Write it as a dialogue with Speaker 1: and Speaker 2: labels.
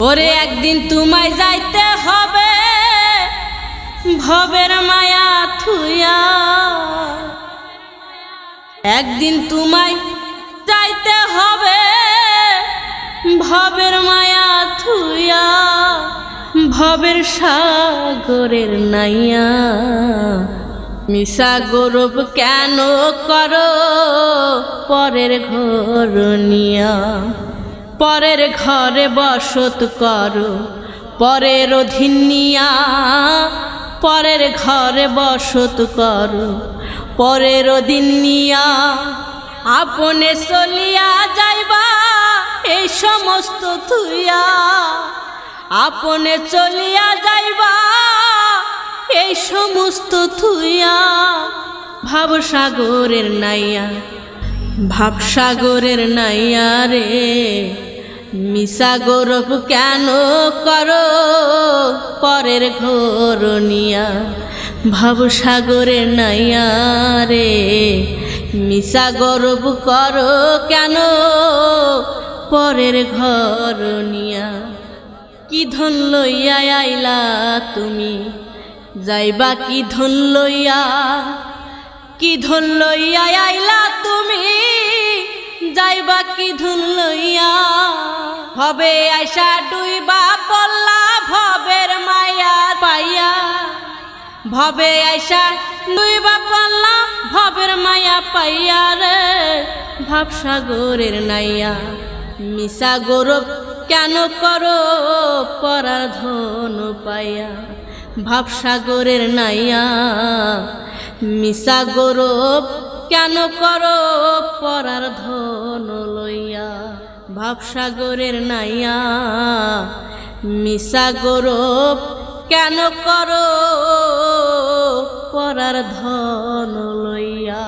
Speaker 1: ওরে একদিন তোমায় যাইতে হবে ভবের মায়া থুইয়া, একদিন তোমায় যাইতে হবে ভবের মায়া থুইয়া, ভবের সাগরের নাইয়া। মিশা গৌরব কেন করো পরের ঘর নিয়া, পরের ঘরে বসত করো পরের অধীন নিয়া, পরের ঘরে বসত করো পরের অধীন নিয়া। আপনে চলিয়া যাইবা এই সমস্ত থুইয়া, আপনে চলিয়া যাইবা এই সমস্ত থুইয়া। ভাবসাগরের নাইয়া, ভাবসাগরের নাইয়া রে, মিশা গৌরব কেন করো পরের ঘর নিয়া। ভাবসাগরের নাইয়া রে, মিশা গৌরব করো কেন পরের ঘর নিয়া। কি ধন লইয়া আইলা তুমি যাইবা কি ধন লইয়া, কি ধন লইয়া আইলা তুমি যাইবা কি ধন লইয়া। ভবে আইসা ডুইবা পল্লা ভবের মায়া পাইয়া, ভবে আইসা ডুইবা পল্লা ভবের মায়া পাইয়া রে। ভাবসাগরের নাইয়া, মিশা গৌরব কেন করো পরার ধন পাইয়া। ভাবসাগরের নাইয়া, মিশা গৌরব কেন করো পরার ধন লইয়া। ভাবসাগরের নাইয়া, মিশা গৌরব কেন করো পরার ধন লইয়া।